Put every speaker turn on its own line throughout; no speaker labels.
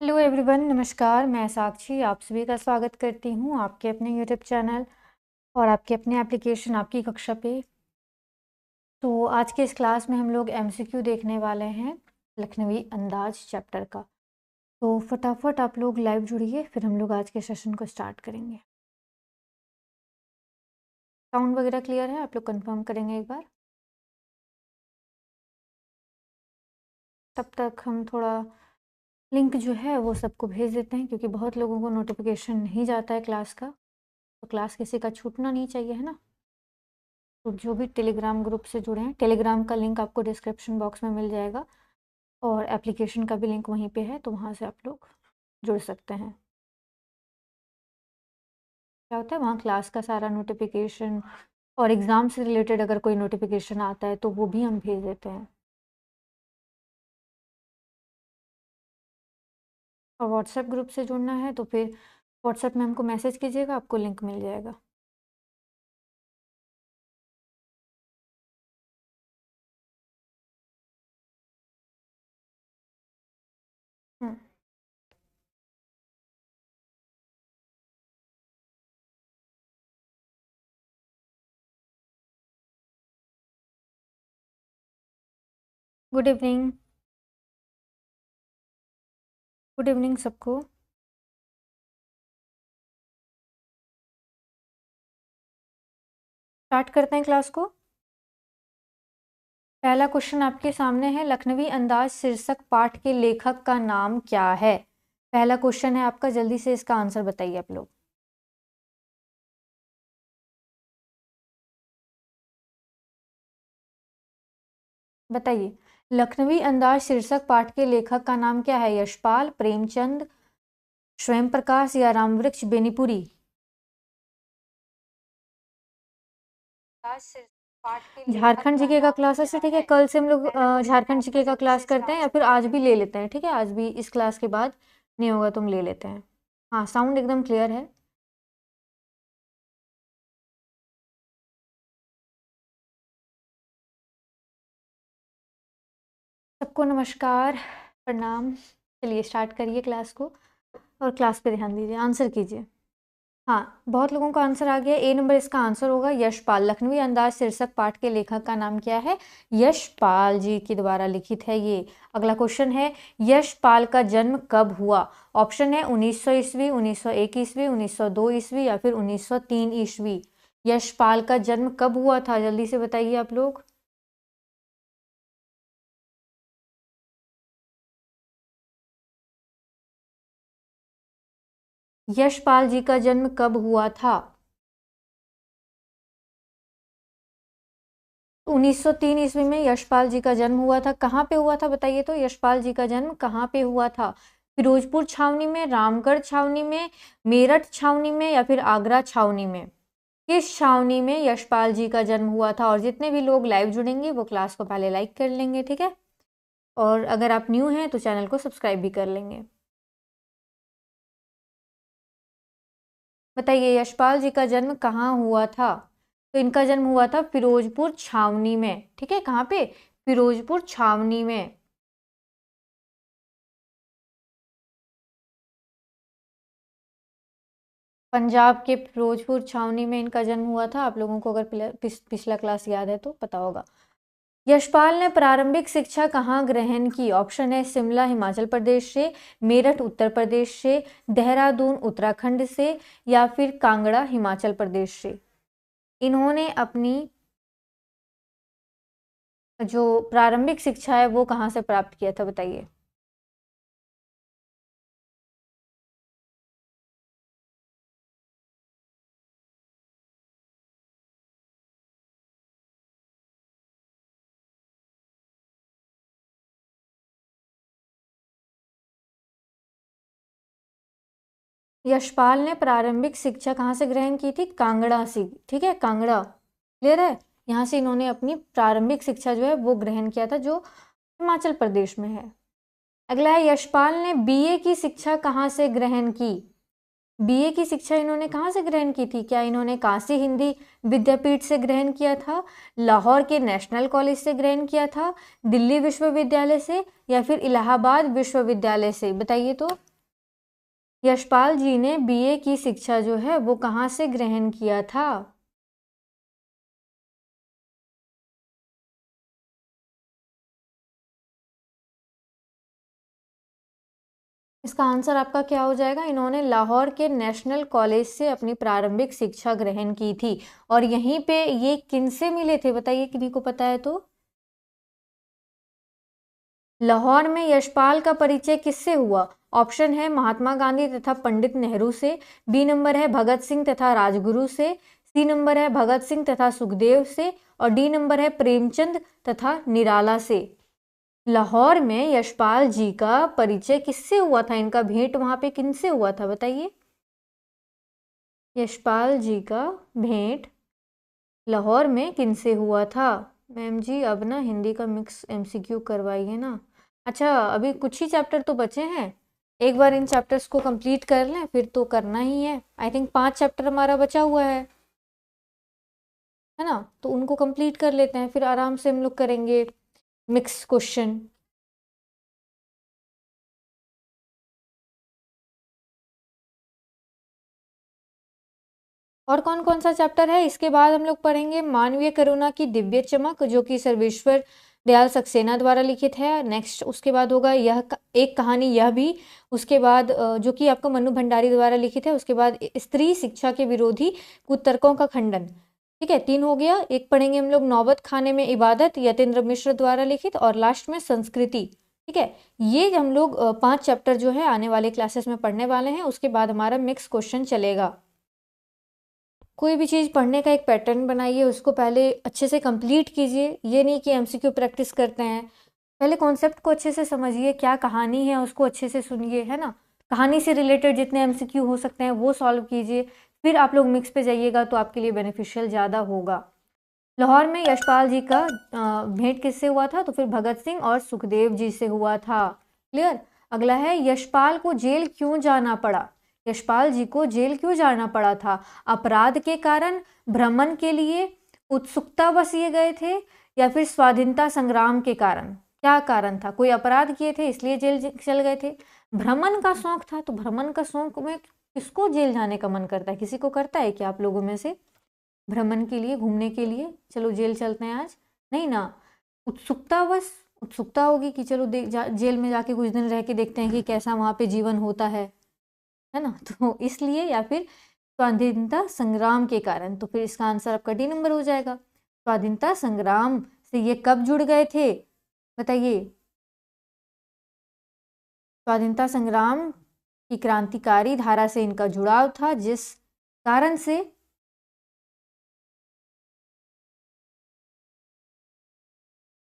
Hello everyone, नमस्कार। मैं साक्षी आप सभी का स्वागत करती हूँ आपके अपने यूट्यूब चैनल और आपके अपने एप्लीकेशन आपकी कक्षा पे। तो आज के इस क्लास में हम लोग एमसीक्यू देखने वाले हैं लखनवी अंदाज चैप्टर का। तो फटाफट आप लोग लाइव जुड़िए, फिर हम लोग आज के सेशन को स्टार्ट करेंगे। साउंड वगैरह क्लियर है? आप लोग कंफर्म करेंगे एक बार। तब तक हम थोड़ा लिंक जो है वो सबको भेज देते हैं, क्योंकि बहुत लोगों को नोटिफिकेशन नहीं जाता है क्लास का। तो क्लास किसी का छूटना नहीं चाहिए, है ना। तो जो भी टेलीग्राम ग्रुप से जुड़े हैं, टेलीग्राम का लिंक आपको डिस्क्रिप्शन बॉक्स में मिल जाएगा और एप्लीकेशन का भी लिंक वहीं पे है, तो वहाँ से आप लोग जुड़ सकते हैं। क्या होता है, वहाँ क्लास का सारा नोटिफिकेशन और एग्ज़ाम से रिलेटेड अगर कोई नोटिफिकेशन आता है तो वो भी हम भेज देते हैं। और व्हाट्सएप ग्रुप से जुड़ना है तो फिर व्हाट्सएप में हमको मैसेज कीजिएगा, आपको लिंक मिल जाएगा। गुड इवनिंग, गुड इवनिंग सबको। स्टार्ट करते हैं क्लास को। पहला क्वेश्चन आपके सामने है, लखनवी अंदाज शीर्षक पाठ के लेखक का नाम क्या है? पहला क्वेश्चन है आपका, जल्दी से इसका आंसर बताइए आप लोग। बताइए, लखनवी अंदाज शीर्षक पाठ के लेखक का नाम क्या है? यशपाल, प्रेमचंद, स्वयं प्रकाश या रामवृक्ष बेनीपुरी? झारखंड जीके का क्लास है, ठीक है। कल से हम लोग झारखंड जीके का क्लास करते हैं, या फिर आज भी ले लेते हैं, ठीक है। आज भी इस क्लास के बाद नहीं होगा तो हम ले लेते हैं। हाँ, साउंड एकदम क्लियर है। सबको नमस्कार, प्रणाम। चलिए स्टार्ट करिए क्लास को और क्लास पे ध्यान दीजिए, आंसर कीजिए। हाँ, बहुत लोगों का आंसर आ गया। ए नंबर इसका आंसर होगा, यशपाल। लखनवी अंदाज शीर्षक पाठ के लेखक का नाम क्या है? यशपाल जी के द्वारा लिखित है ये। अगला क्वेश्चन है, यशपाल का जन्म कब हुआ? ऑप्शन है 1900 ईस्वी, 1901 ईस्वी, 1902 ईस्वी या फिर 1903 ईस्वी। यशपाल का जन्म कब हुआ था? जल्दी से बताइए आप लोग। यशपाल जी का जन्म कब हुआ था? 1903 ईस्वी में यशपाल जी का जन्म हुआ था। कहाँ पे हुआ था बताइए तो? यशपाल जी का जन्म कहाँ पे हुआ था? फिरोजपुर छावनी में, रामगढ़ छावनी में, मेरठ छावनी में या फिर आगरा छावनी में? किस छावनी में यशपाल जी का जन्म हुआ था? और जितने भी लोग लाइव जुड़ेंगे वो क्लास को पहले लाइक कर लेंगे, ठीक है। और अगर आप न्यू हैं तो चैनल को सब्सक्राइब भी कर लेंगे। बताइए, यशपाल जी का जन्म कहाँ हुआ था? तो इनका जन्म हुआ था फिरोजपुर छावनी में, ठीक है। कहाँ पे? फिरोजपुर छावनी में। पंजाब के फिरोजपुर छावनी में इनका जन्म हुआ था। आप लोगों को अगर पिछला क्लास याद है तो पता होगा। यशपाल ने प्रारंभिक शिक्षा कहाँ ग्रहण की? ऑप्शन है शिमला हिमाचल प्रदेश से, मेरठ उत्तर प्रदेश से, देहरादून उत्तराखंड से या फिर कांगड़ा हिमाचल प्रदेश से। इन्होंने अपनी जो प्रारंभिक शिक्षा है वो कहाँ से प्राप्त किया था बताइए। यशपाल ने प्रारंभिक शिक्षा कहाँ से ग्रहण की थी? कांगड़ा से, ठीक है। कांगड़ा क्लियर है। यहाँ से इन्होंने अपनी प्रारंभिक शिक्षा जो है वो ग्रहण किया था, जो हिमाचल प्रदेश में है। अगला है, यशपाल ने बीए की शिक्षा कहाँ से ग्रहण की? बीए की शिक्षा इन्होंने कहाँ से ग्रहण की थी? क्या इन्होंने काशी हिंदी विद्यापीठ से ग्रहण किया था, लाहौर के नेशनल कॉलेज से ग्रहण किया था, दिल्ली विश्वविद्यालय से या फिर इलाहाबाद विश्वविद्यालय से? बताइए तो। यशपाल जी ने बीए की शिक्षा जो है वो कहाँ से ग्रहण किया था? इसका आंसर आपका क्या हो जाएगा? इन्होंने लाहौर के नेशनल कॉलेज से अपनी प्रारंभिक शिक्षा ग्रहण की थी। और यहीं पे ये किनसे मिले थे बताइए, किन्हीं को पता है तो? लाहौर में यशपाल का परिचय किससे हुआ? ऑप्शन है महात्मा गांधी तथा पंडित नेहरू से, बी नंबर है भगत सिंह तथा राजगुरु से, सी नंबर है भगत सिंह तथा सुखदेव से, और डी नंबर है प्रेमचंद तथा निराला से। लाहौर में यशपाल जी का परिचय किससे हुआ था? इनका भेंट वहां पे किनसे हुआ था बताइए? यशपाल जी का भेंट लाहौर में किनसे हुआ था? मैम जी अब ना हिंदी का मिक्स एमसीक्यू करवाइए ना। अच्छा, अभी कुछ ही चैप्टर तो बचे हैं, एक बार इन चैप्टर्स को कंप्लीट कर लें, फिर तो करना ही है। आई थिंक 5 चैप्टर हमारा बचा हुआ है ना? तो उनको कंप्लीट कर लेते हैं, फिर आराम से हम लोग करेंगे मिक्स क्वेश्चन। और कौन कौन सा चैप्टर है? इसके बाद हम लोग पढ़ेंगे मानवीय करुणा की दिव्य चमक, जो कि सर्वेश्वर दयाल सक्सेना द्वारा लिखित है। नेक्स्ट उसके बाद होगा एक कहानी यह भी। उसके बाद जो कि आपका मनु भंडारी द्वारा लिखित है। उसके बाद स्त्री शिक्षा के विरोधी कुतर्कों का खंडन। ठीक है, 3 हो गया। एक पढ़ेंगे हम लोग नौबत खाने में इबादत, यतेंद्र मिश्र द्वारा लिखित, और लास्ट में संस्कृति। ठीक है, ये हम लोग 5 चैप्टर जो है आने वाले क्लासेस में पढ़ने वाले हैं। उसके बाद हमारा मिक्स क्वेश्चन चलेगा। कोई भी चीज़ पढ़ने का एक पैटर्न बनाइए, उसको पहले अच्छे से कंप्लीट कीजिए। ये नहीं कि एमसीक्यू प्रैक्टिस करते हैं, पहले कॉन्सेप्ट को अच्छे से समझिए, क्या कहानी है उसको अच्छे से सुनिए, है ना? कहानी से रिलेटेड जितने एमसीक्यू हो सकते हैं वो सॉल्व कीजिए, फिर आप लोग मिक्स पे जाइएगा तो आपके लिए बेनिफिशियल ज़्यादा होगा। लाहौर में यशपाल जी का भेंट किससे हुआ था? तो फिर भगत सिंह और सुखदेव जी से हुआ था। क्लियर? अगला है यशपाल को जेल क्यों जाना पड़ा? यशपाल जी को जेल क्यों जाना पड़ा था? अपराध के कारण, भ्रमण के लिए, उत्सुकतावश ये गए थे, या फिर स्वाधीनता संग्राम के कारण? क्या कारण था? कोई अपराध किए थे इसलिए जेल चल गए थे, भ्रमण का शौक था, तो भ्रमण का शौक में किसको जेल जाने का मन करता है? किसी को करता है क्या आप लोगों में से? भ्रमण के लिए, घूमने के लिए, चलो जेल चलते हैं आज, नहीं ना। उत्सुकतावश, उत्सुकता होगी कि चलो जेल में जाके कुछ दिन रह के देखते हैं कि कैसा वहां पे जीवन होता है ना? तो इसलिए, या फिर स्वाधीनता संग्राम के कारण। तो फिर इसका आंसर आपका डी नंबर हो जाएगा। स्वाधीनता संग्राम से ये कब जुड़ गए थे बताइए? स्वाधीनता संग्राम की क्रांतिकारी धारा से इनका जुड़ाव था, जिस कारण से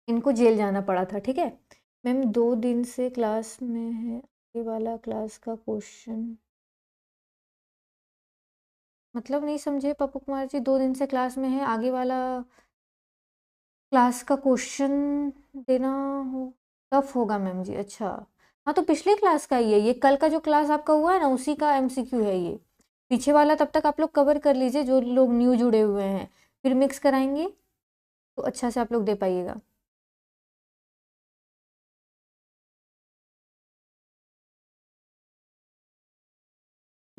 इनको जेल जाना पड़ा था। ठीक है मैम, 2 दिन से क्लास में है, आगे वाला क्लास का क्वेश्चन मतलब नहीं समझे पप्पू कुमार जी? 2 दिन से क्लास में है, आगे वाला क्लास का क्वेश्चन देना हो टफ होगा मैम जी। अच्छा, हाँ तो पिछले क्लास का ही है ये, कल का जो क्लास आपका हुआ है ना उसी का एमसीक्यू है ये। पीछे वाला तब तक आप लोग कवर कर लीजिए जो लोग न्यू जुड़े हुए हैं, फिर मिक्स कराएंगे तो अच्छा से आप लोग दे पाइएगा।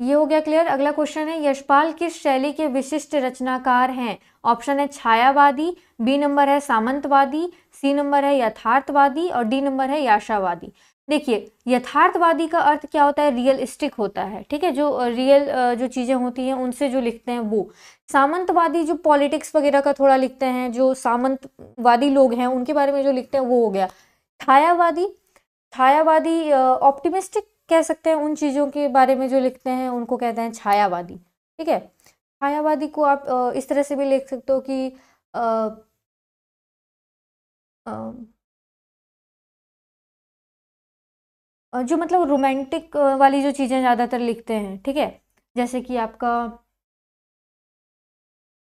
ये हो गया क्लियर। अगला क्वेश्चन है यशपाल किस शैली के विशिष्ट रचनाकार हैं? ऑप्शन है छायावादी, बी नंबर है सामंतवादी, सी नंबर है यथार्थवादी, और डी नंबर है याशावादी। देखिए, यथार्थवादी का अर्थ क्या होता है? रियलिस्टिक होता है। ठीक है, जो रियल जो चीजें होती हैं उनसे जो लिखते हैं वो। सामंतवादी जो पॉलिटिक्स वगैरह का थोड़ा लिखते हैं, जो सामंतवादी लोग हैं उनके बारे में जो लिखते हैं वो हो गया। छायावादी, छायावादी ऑप्टिमिस्टिक कह सकते हैं, उन चीज़ों के बारे में जो लिखते हैं उनको कहते हैं छायावादी। ठीक है, छायावादी को आप इस तरह से भी लिख सकते हो कि अ, अ, जो मतलब रोमांटिक वाली जो चीज़ें ज़्यादातर लिखते हैं। ठीक है, जैसे कि आपका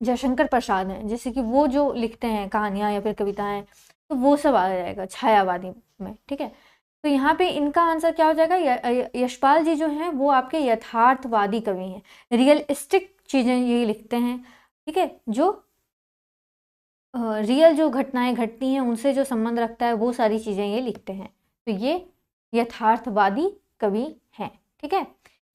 जयशंकर प्रसाद हैं, जैसे कि वो जो लिखते हैं कहानियाँ या फिर कविताएं, तो वो सब आ जाएगा छायावादी में। ठीक है, तो यहाँ पे इनका आंसर क्या हो जाएगा? यशपाल जी जो हैं वो आपके यथार्थवादी कवि हैं, रियलिस्टिक चीज़ें ये लिखते हैं। ठीक है, जो रियल जो घटनाएं घटती हैं उनसे जो संबंध रखता है वो सारी चीज़ें ये लिखते हैं, तो ये यथार्थवादी कवि हैं। ठीक है,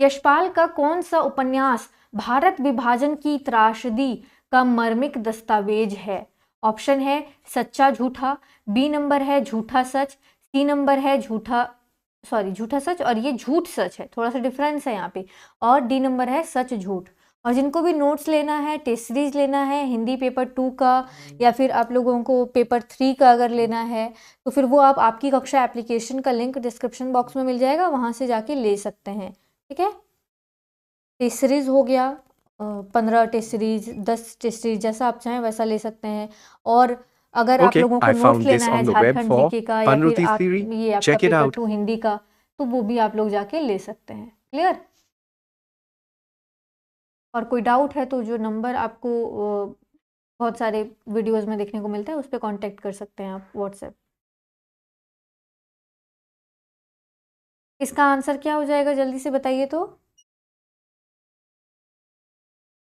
यशपाल का कौन सा उपन्यास भारत विभाजन की त्रासदी का मर्मिक दस्तावेज है? ऑप्शन है सच्चा झूठा, बी नंबर है झूठा सच, सी नंबर है झूठा सच और ये झूठ सच है, थोड़ा सा डिफरेंस है यहाँ पे, और डी नंबर है सच झूठ। और जिनको भी नोट्स लेना है, टेस्ट सीरीज लेना है हिंदी पेपर 2 का या फिर आप लोगों को पेपर 3 का अगर लेना है तो फिर वो आप आपकी कक्षा एप्लीकेशन का लिंक डिस्क्रिप्शन बॉक्स में मिल जाएगा, वहाँ से जाके ले सकते हैं। ठीक है, टेस्ट सीरीज हो गया 15 टेस्ट सीरीज, 10 टेस्ट सीरीज, जैसा आप चाहें वैसा ले सकते हैं। और अगर आप
Okay,
लोगों को
I
नोट्स
found this
लेना है
on the web
Jharkhand
for
GK का या फिर
Panruti
आप
theory.
ये आपका
Check it
paper
out.
2 Hindi का, तो वो भी आप लोग जाके ले सकते हैं। क्लियर? और कोई डाउट है तो जो नंबर आपको बहुत सारे वीडियोस में देखने को मिलता है उस पर कांटेक्ट कर सकते हैं आप व्हाट्सएप। इसका आंसर क्या हो जाएगा जल्दी से बताइए तो।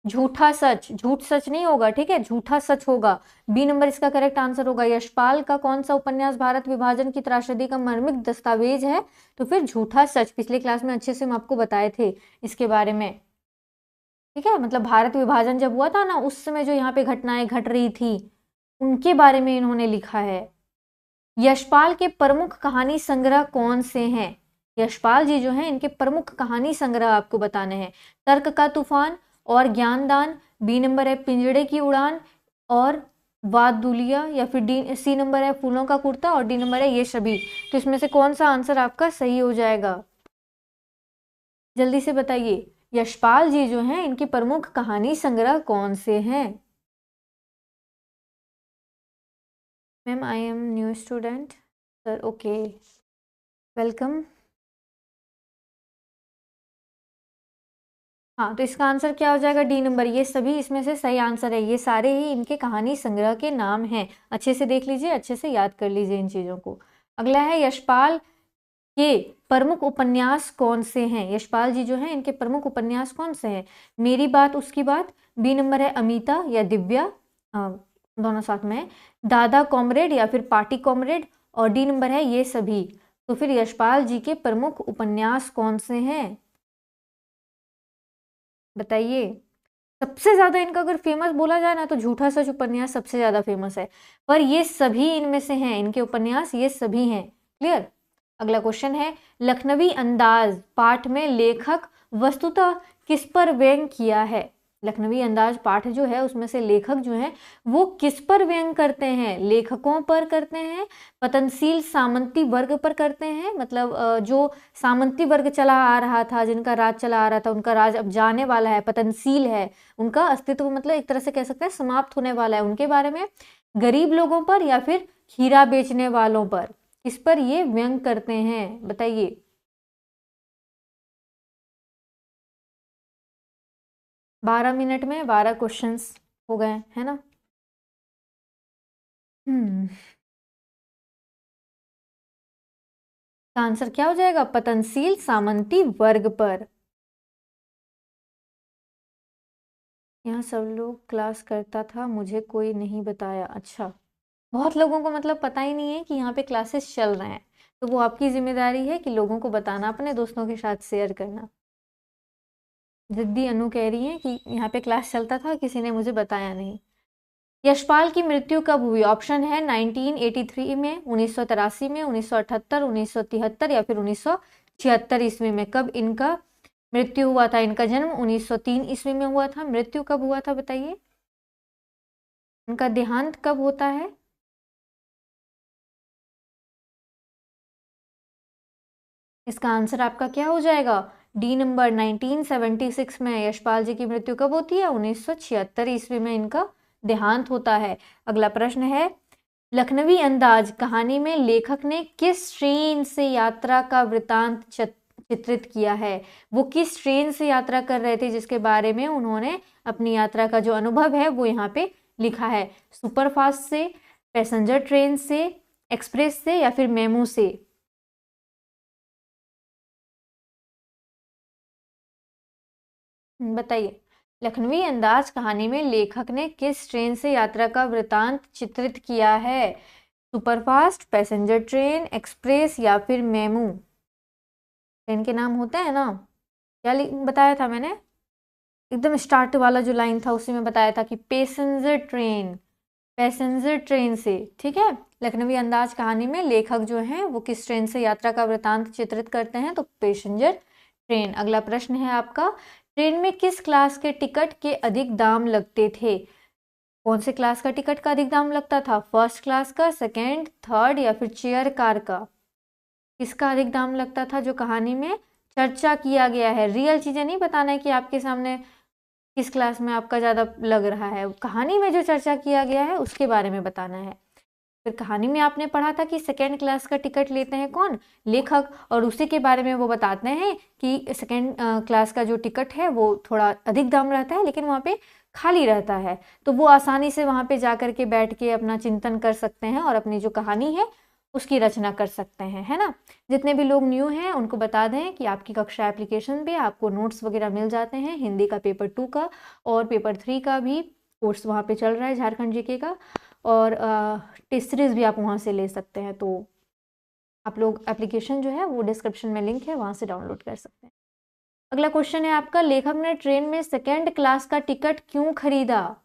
झूठा सच, झूठ सच नहीं होगा, ठीक है, झूठा सच होगा। बी नंबर इसका करेक्ट आंसर होगा। यशपाल का कौन सा उपन्यास भारत विभाजन की त्रासदी का मर्मिक दस्तावेज है? तो फिर झूठा सच, पिछले क्लास में अच्छे से हम आपको बताए थे इसके बारे में। ठीक है, मतलब भारत विभाजन जब हुआ था ना, उस समय जो यहाँ पे घटनाएं घट रही थी उनके बारे में इन्होंने लिखा है। यशपाल के प्रमुख कहानी संग्रह कौन से हैं? यशपाल जी जो हैं इनके प्रमुख कहानी संग्रह आपको बताने हैं। तर्क का तूफान और ज्ञानदान, बी नंबर है पिंजड़े की उड़ान और वादुलिया, या फिर डी सी नंबर है फूलों का कुर्ता और डी नंबर है ये सभी। तो इसमें से कौन सा आंसर आपका सही हो जाएगा? जल्दी से बताइए। यशपाल जी जो हैं इनके प्रमुख कहानी संग्रह कौन से हैं? Ma'am I am new student sir. Okay, welcome. हाँ, तो इसका आंसर क्या हो जाएगा? डी नंबर, ये सभी इसमें से सही आंसर है। ये सारे ही इनके कहानी संग्रह के नाम हैं। अच्छे से देख लीजिए, अच्छे से याद कर लीजिए इन चीज़ों को। अगला है यशपाल के प्रमुख उपन्यास कौन से हैं? यशपाल जी जो हैं इनके प्रमुख उपन्यास कौन से हैं? मेरी बात उसकी बात, बी नंबर है अमिता या दिव्या, दोनों साथ में है, दादा कॉमरेड या फिर पार्टी कॉमरेड, और डी नंबर है ये सभी। तो फिर यशपाल जी के प्रमुख उपन्यास कौन से हैं बताइए। सबसे ज्यादा इनका अगर फेमस बोला जाए ना तो झूठा सच उपन्यास सबसे ज्यादा फेमस है, पर ये सभी इनमें से हैं, इनके उपन्यास ये सभी हैं। क्लियर? अगला क्वेश्चन है, लखनवी अंदाज पाठ में लेखक वस्तुतः किस पर व्यंग किया है? लखनवी अंदाज पाठ जो है उसमें से लेखक जो है वो किस पर व्यंग करते हैं? लेखकों पर करते हैं, पतनशील सामंती वर्ग पर करते हैं, मतलब जो सामंती वर्ग चला आ रहा था, जिनका राज चला आ रहा था, उनका राज अब जाने वाला है, पतनशील है, उनका अस्तित्व मतलब एक तरह से कह सकते हैं समाप्त होने वाला है, उनके बारे में, गरीब लोगों पर या फिर हीरा बेचने वालों पर, इस पर ये व्यंग करते हैं बताइए। 12 मिनट में 12 क्वेश्चंस हो गए है ना। आंसर क्या हो जाएगा? पतनशील सामंती वर्ग पर। यहाँ सब लोग क्लास करता था, मुझे कोई नहीं बताया। अच्छा, बहुत लोगों को मतलब पता ही नहीं है कि यहाँ पे क्लासेस चल रहे हैं, तो वो आपकी जिम्मेदारी है कि लोगों को बताना, अपने दोस्तों के साथ शेयर करना। जिद्दी अनु कह रही है कि यहाँ पे क्लास चलता था, किसी ने मुझे बताया नहीं। यशपाल की मृत्यु कब हुई? ऑप्शन है 1983 में, 1983 में, 1978, 1973 या फिर 1976 ईस्वी में। कब इनका मृत्यु हुआ था? इनका जन्म 1903 ईस्वी में हुआ था। मृत्यु कब हुआ था बताइए? इनका देहांत कब होता है? इसका आंसर आपका क्या हो जाएगा? डी नंबर, 1976 में यशपाल जी की मृत्यु कब होती है? 1976 ईस्वी में इनका देहांत होता है। अगला प्रश्न है, लखनवी अंदाज कहानी में लेखक ने किस ट्रेन से यात्रा का वृतांत चित्रित किया है? वो किस ट्रेन से यात्रा कर रहे थे जिसके बारे में उन्होंने अपनी यात्रा का जो अनुभव है वो यहाँ पे लिखा है? सुपरफास्ट से, पैसेंजर ट्रेन से, एक्सप्रेस से या फिर मेमू से? बताइए। लखनवी अंदाज कहानी में लेखक ने किस ट्रेन से यात्रा का वृतांत चित्रित किया है? सुपरफास्ट, पैसेंजर ट्रेन, एक्सप्रेस या फिर मेमू? ट्रेन के नाम होते हैं ना, क्या बताया था मैंने, एकदम स्टार्ट वाला जो लाइन था उसी में बताया था कि पैसेंजर ट्रेन से, ठीक है। लखनवी अंदाज कहानी में लेखक जो हैं वो किस ट्रेन से यात्रा का वृतांत चित्रित करते हैं, तो पैसेंजर ट्रेन। अगला प्रश्न है आपका, ट्रेन में किस क्लास के टिकट के अधिक दाम लगते थे? कौन से क्लास का टिकट का अधिक दाम लगता था? फर्स्ट क्लास का, सेकेंड, थर्ड या फिर चेयर कार का? किसका अधिक दाम लगता था जो कहानी में चर्चा किया गया है? रियल चीजें नहीं बताना है कि आपके सामने किस क्लास में आपका ज़्यादा लग रहा है, कहानी में जो चर्चा किया गया है उसके बारे में बताना है। फिर कहानी में आपने पढ़ा था कि सेकेंड क्लास का टिकट लेते हैं कौन? लेखक, और उसी के बारे में वो बताते हैं कि सेकेंड क्लास का जो टिकट है वो थोड़ा अधिक दाम रहता है लेकिन वहाँ पे खाली रहता है, तो वो आसानी से वहाँ पे जा कर के बैठ के अपना चिंतन कर सकते हैं और अपनी जो कहानी है उसकी रचना कर सकते हैं, है ना। जितने भी लोग न्यू हैं उनको बता दें कि आपकी कक्षा एप्लीकेशन पे आपको नोट्स वगैरह मिल जाते हैं, हिंदी का पेपर 2 का और पेपर 3 का भी कोर्स वहाँ पे चल रहा है, झारखंड जीके का, और टेस्ट सीरीज भी आप वहाँ से ले सकते हैं। तो आप लोग एप्लीकेशन जो है वो डिस्क्रिप्शन में लिंक है, वहाँ से डाउनलोड कर सकते हैं। अगला क्वेश्चन है आपका, लेखक ने ट्रेन में सेकेंड क्लास का टिकट क्यों खरीदा?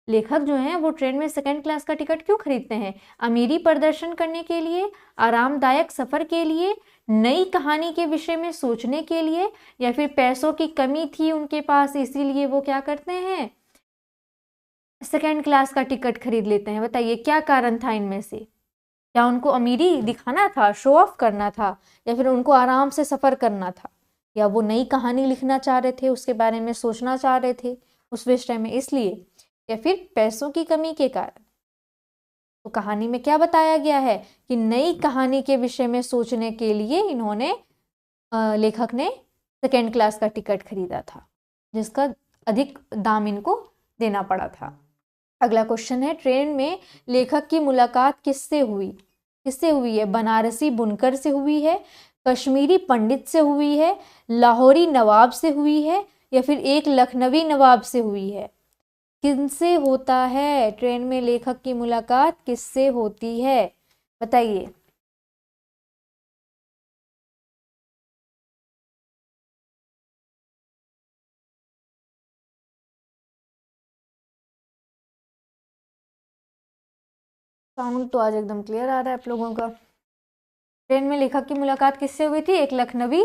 लेखक जो हैं वो ट्रेन में सेकेंड क्लास का टिकट क्यों खरीदते हैं? अमीरी प्रदर्शन करने के लिए, आरामदायक सफर के लिए, नई कहानी के विषय में सोचने के लिए, या फिर पैसों की कमी थी उनके पास इसीलिए वो क्या करते हैं, सेकेंड क्लास का टिकट खरीद लेते हैं? बताइए क्या कारण था इनमें से? क्या उनको अमीरी दिखाना था, शो ऑफ करना था, या फिर उनको आराम से सफर करना था, या वो नई कहानी लिखना चाह रहे थे, उसके बारे में सोचना चाह रहे थे उस विषय में इसलिए, या फिर पैसों की कमी के कारण? तो कहानी में क्या बताया गया है कि नई कहानी के विषय में सोचने के लिए इन्होंने लेखक ने सेकेंड क्लास का टिकट खरीदा था जिसका अधिक दाम इनको देना पड़ा था। अगला क्वेश्चन है, ट्रेन में लेखक की मुलाकात किससे हुई है? बनारसी बुनकर से हुई है, कश्मीरी पंडित से हुई है, लाहौरी नवाब से हुई है, या फिर एक लखनवी नवाब से हुई है? किनसे होता है ट्रेन में लेखक की मुलाकात, किससे होती है? बताइए। साउंड तो आज एकदम क्लियर आ रहा है आप लोगों का। ट्रेन में लेखक की मुलाकात किससे हुई थी? एक लखनवी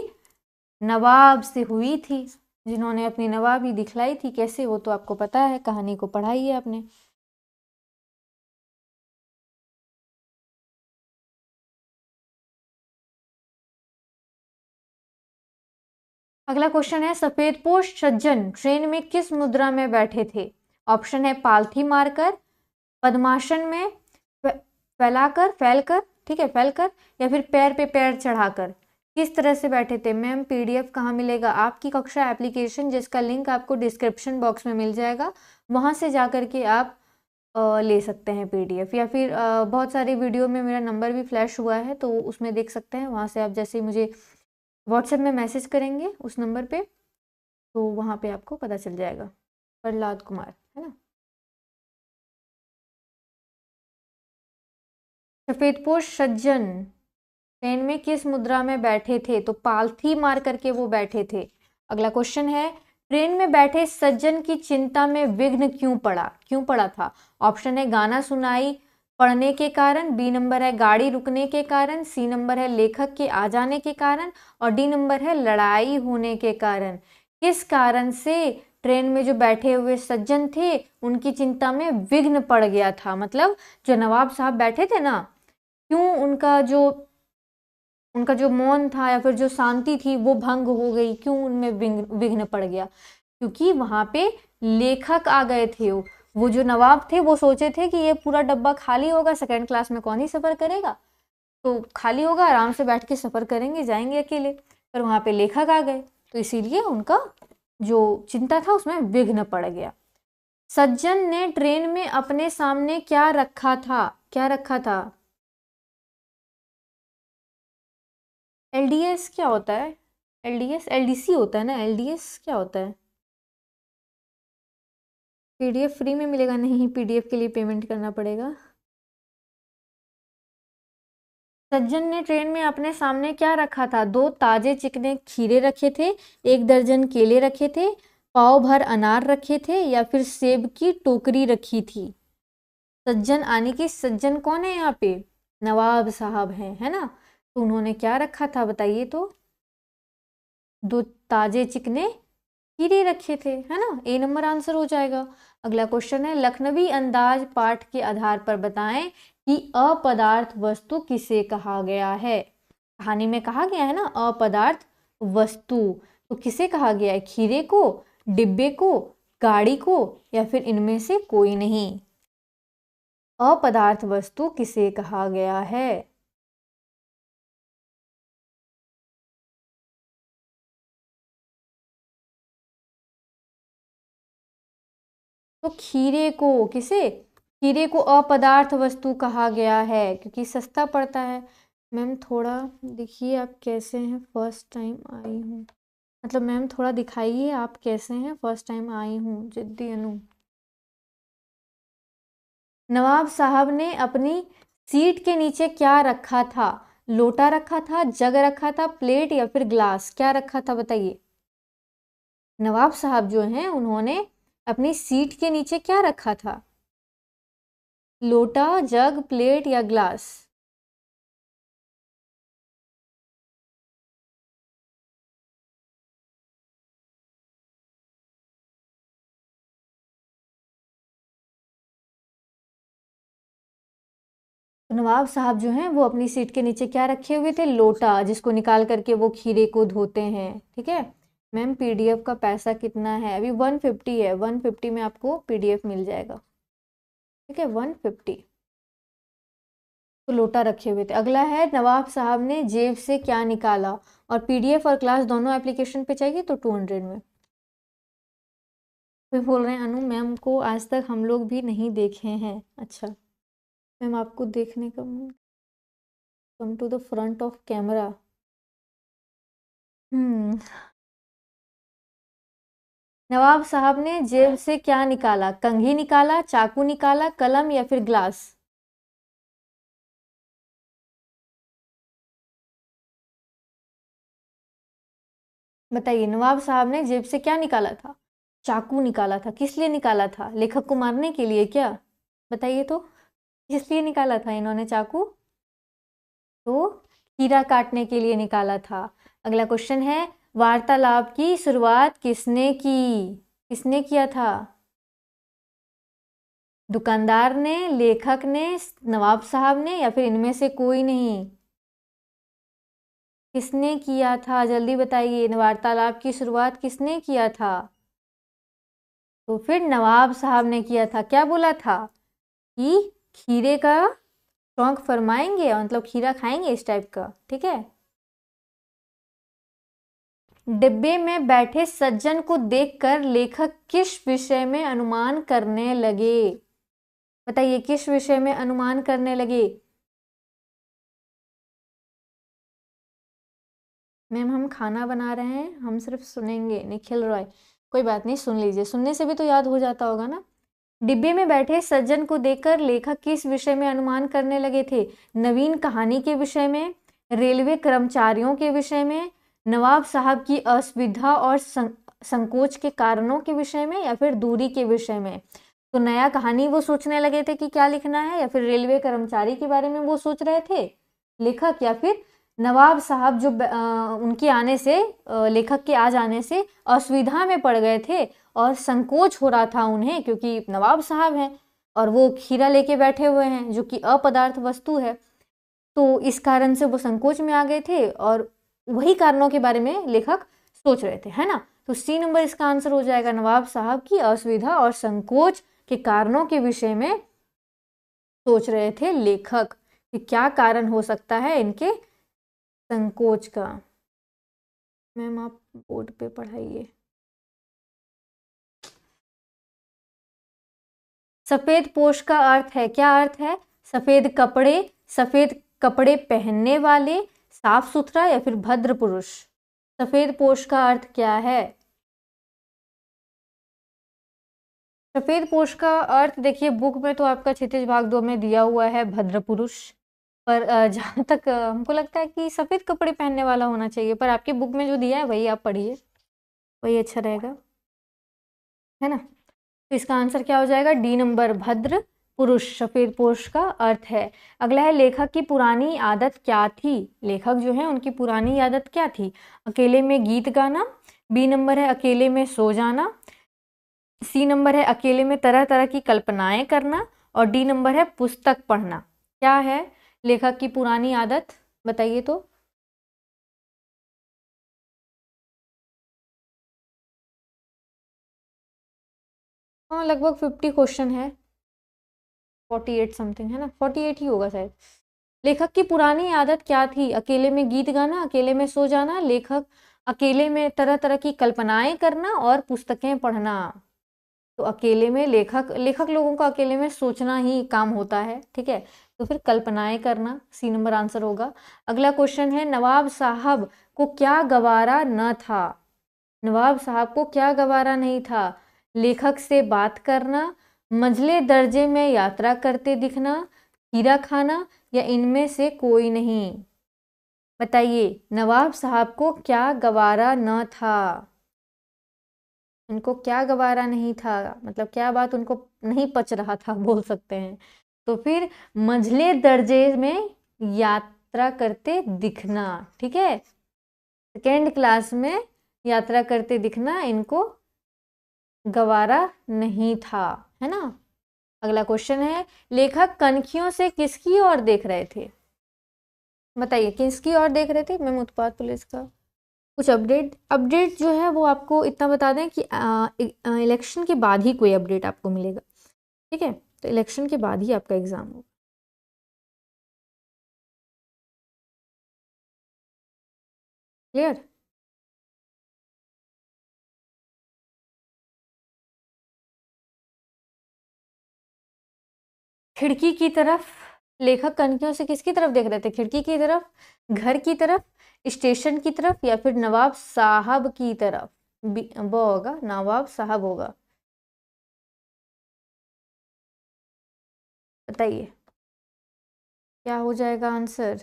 नवाब से हुई थी जिन्होंने अपनी नवाबी दिखलाई थी। कैसे, वो तो आपको पता है, कहानी को पढ़ा ही है आपने। अगला क्वेश्चन है, सफेदपोश सज्जन ट्रेन में किस मुद्रा में बैठे थे? ऑप्शन है पालथी मारकर, पद्मासन में, फैलकर, ठीक है, फैलकर, या फिर पैर पे पैर चढ़ाकर। किस तरह से बैठे थे? मैम पीडीएफ कहाँ मिलेगा? आपकी कक्षा एप्लीकेशन जिसका लिंक आपको डिस्क्रिप्शन बॉक्स में मिल जाएगा, वहाँ से जा कर के आप ले सकते हैं पीडीएफ, या फिर बहुत सारी वीडियो में मेरा नंबर भी फ्लैश हुआ है तो उसमें देख सकते हैं। वहाँ से आप जैसे ही मुझे व्हाट्सएप में मैसेज करेंगे उस नंबर पे तो वहाँ पे आपको पता चल जाएगा। प्रहलाद कुमार, है ना। सफेदपोश सज्जन ट्रेन में किस मुद्रा में बैठे थे? तो पालथी मार करके वो बैठे थे। अगला क्वेश्चन है, ट्रेन में बैठे सज्जन की चिंता में विघ्न क्यों पड़ा था? ऑप्शन है गाना सुनाई पड़ने के कारण, बी नंबर है गाड़ी रुकने के कारण, सी नंबर है लेखक के आ जाने के कारण, और डी नंबर है लड़ाई होने के कारण। किस कारण से ट्रेन में जो बैठे हुए सज्जन थे उनकी चिंता में विघ्न पड़ गया था? मतलब जो नवाब साहब बैठे थे ना, क्यों उनका जो मौन था या फिर जो शांति थी वो भंग हो गई? क्यों उनमें विघ्न पड़ गया? क्योंकि वहां पे लेखक आ गए थे। वो जो नवाब थे वो सोचे थे कि ये पूरा डब्बा खाली होगा, सेकंड क्लास में कौन ही सफर करेगा, तो खाली होगा, आराम से बैठ के सफर करेंगे, जाएंगे अकेले। पर वहां पे लेखक आ गए तो इसीलिए उनका जो चिंता था उसमें विघ्न पड़ गया। सज्जन ने ट्रेन में अपने सामने क्या रखा था? एलडीएस क्या होता है? एलडीएस एलडीसी होता है ना, एलडीएस क्या होता है? पीडीएफ फ्री में मिलेगा? नहीं, पीडीएफ के लिए पेमेंट करना पड़ेगा। सज्जन ने ट्रेन में अपने सामने क्या रखा था? 2 ताजे चिकने खीरे रखे थे, 1 दर्जन केले रखे थे, पाव भर अनार रखे थे या फिर सेब की टोकरी रखी थी। सज्जन आने की, सज्जन कौन है यहाँ पे? नवाब साहब हैं, है ना। तो उन्होंने क्या रखा था बताइए तो? 2 ताजे चिकने खीरे रखे थे, है ना। ए नंबर आंसर हो जाएगा। अगला क्वेश्चन है, लखनवी अंदाज पाठ के आधार पर बताएं कि अपदार्थ वस्तु किसे कहा गया है। कहानी में कहा गया है ना अपदार्थ वस्तु, तो किसे कहा गया है? खीरे को, डिब्बे को, गाड़ी को या फिर इनमें से कोई नहीं। अपदार्थ वस्तु किसे कहा गया है? तो खीरे को, किसे? खीरे को अपदार्थ वस्तु कहा गया है क्योंकि सस्ता पड़ता है। मैम थोड़ा देखिए आप कैसे हैं, फर्स्ट टाइम आई हूँ। मतलब मैम थोड़ा दिखाइए आप कैसे हैं, फर्स्ट टाइम आई हूँ। जिद्दी अनु। नवाब साहब ने अपनी सीट के नीचे क्या रखा था? लोटा रखा था, जग रखा था, प्लेट या फिर ग्लास, क्या रखा था बताइए। नवाब साहब जो हैं उन्होंने अपनी सीट के नीचे क्या रखा था? लोटा, जग, प्लेट या ग्लास। तो नवाब साहब जो हैं वो अपनी सीट के नीचे क्या रखे हुए थे? लोटा, जिसको निकाल करके वो खीरे को धोते हैं। ठीक है मैम। पीडीएफ का पैसा कितना है? अभी 150 है, 150 में आपको पीडीएफ मिल जाएगा। ठीक है 150। तो लोटा रखे हुए थे। अगला है, नवाब साहब ने जेब से क्या निकाला? और पीडीएफ और क्लास दोनों एप्लीकेशन पे चाहिए तो 200 में। फिर बोल रहे हैं अनु मैम को आज तक हम लोग भी नहीं देखे हैं। अच्छा मैम आपको देखने का, come to the front of camera. नवाब साहब ने जेब से क्या निकाला? कंघी निकाला, चाकू निकाला, कलम या फिर ग्लास। बताइए नवाब साहब ने जेब से क्या निकाला था? चाकू निकाला था। किस लिए निकाला था? लेखक को मारने के लिए क्या? बताइए तो किस लिए निकाला था इन्होंने चाकू? तो हीरा काटने के लिए निकाला था। अगला क्वेश्चन है, वार्तालाप की शुरुआत किसने की? किसने किया था? दुकानदार ने, लेखक ने, नवाब साहब ने या फिर इनमें से कोई नहीं। किसने किया था जल्दी बताइए, वार्तालाप की शुरुआत किसने किया था? तो फिर नवाब साहब ने किया था। क्या बोला था कि खीरे का शौक फरमाएंगे, मतलब खीरा खाएंगे इस टाइप का। ठीक है। डिब्बे में बैठे सज्जन को देखकर लेखक किस विषय में अनुमान करने लगे? बताइए किस विषय में अनुमान करने लगे? मैम हम खाना बना रहे हैं, हम सिर्फ सुनेंगे। निखिल रॉय, कोई बात नहीं सुन लीजिए, सुनने से भी तो याद हो जाता होगा ना। डिब्बे में बैठे सज्जन को देखकर लेखक किस विषय में अनुमान करने लगे थे? नवीन कहानी के विषय में, रेलवे कर्मचारियों के विषय में, नवाब साहब की असुविधा और संकोच के कारणों के विषय में या फिर दूरी के विषय में। तो नया कहानी वो सोचने लगे थे कि क्या लिखना है, या फिर रेलवे कर्मचारी के बारे में वो सोच रहे थे लेखक, या फिर नवाब साहब जो उनके आने से, लेखक के आ जाने से असुविधा में पड़ गए थे और संकोच हो रहा था उन्हें क्योंकि नवाब साहब हैं और वो खीरा लेके बैठे हुए हैं जो कि अपदार्थ वस्तु है। तो इस कारण से वो संकोच में आ गए थे और वही कारणों के बारे में लेखक सोच रहे थे, है ना। तो सी नंबर इसका आंसर हो जाएगा, नवाब साहब की असुविधा और संकोच के कारणों के विषय में सोच रहे थे लेखक कि क्या कारण हो सकता है इनके संकोच का। मैम आप बोर्ड पे पढ़ाइए। सफेद पोश का अर्थ है, क्या अर्थ है? सफेद कपड़े, सफेद कपड़े पहनने वाले, साफ सुथरा या फिर भद्र पुरुष। सफेद पोश का अर्थ क्या है? सफेद पोश का अर्थ देखिए बुक में तो आपका क्षितिज भाग 2 में दिया हुआ है भद्र पुरुष। पर जहाँ तक हमको लगता है कि सफ़ेद कपड़े पहनने वाला होना चाहिए, पर आपकी बुक में जो दिया है वही आप पढ़िए, वही अच्छा रहेगा, है ना। तो इसका आंसर क्या हो जाएगा, डी नंबर, भद्र पुरुष, सफेद पुरुष का अर्थ है। अगला है, लेखक की पुरानी आदत क्या थी। लेखक जो है उनकी पुरानी आदत क्या थी, अकेले में गीत गाना, बी नंबर है अकेले में सो जाना, सी नंबर है अकेले में तरह तरह की कल्पनाएं करना, और डी नंबर है पुस्तक पढ़ना। क्या है लेखक की पुरानी आदत, बताइए तो। हाँ, लगभग 50 क्वेश्चन है, 48 समथिंग है ना, 48 ही होगा शायद। लेखक की पुरानी आदत क्या थी, अकेले में गीत गाना, अकेले में सो जाना, लेखक अकेले में तरह तरह की कल्पनाएं करना और पुस्तकें पढ़ना। तो अकेले में लेखक लेखक लोगों का अकेले में सोचना ही काम होता है, ठीक है। तो फिर कल्पनाएं करना, सी नंबर आंसर होगा। अगला क्वेश्चन है, नवाब साहब को क्या गवारा न था। नवाब साहब को क्या गवारा नहीं था, लेखक से बात करना, मंझले दर्जे में यात्रा करते दिखना, हीरा खाना, या इनमें से कोई नहीं। बताइए, नवाब साहब को क्या गवारा न था, उनको क्या गवारा नहीं था, मतलब क्या बात उनको नहीं पच रहा था बोल सकते हैं। तो फिर मंझले दर्जे में यात्रा करते दिखना, ठीक है, सेकेंड क्लास में यात्रा करते दिखना इनको गवारा नहीं था, है ना। अगला क्वेश्चन है, लेखक कनखियों से किसकी ओर देख रहे थे। बताइए किसकी ओर देख रहे थे। मैं उत्पाद पुलिस का कुछ अपडेट जो है वो आपको इतना बता दें कि इलेक्शन के बाद ही कोई अपडेट आपको मिलेगा, ठीक है। तो इलेक्शन के बाद ही आपका एग्जाम होगा। क्लियर। खिड़की की तरफ, लेखक कनखियों से किसकी तरफ देख रहे थे, खिड़की की तरफ, घर की तरफ, स्टेशन की तरफ, या फिर नवाब साहब की तरफ। वो होगा नवाब साहब होगा, बताइए क्या हो जाएगा आंसर।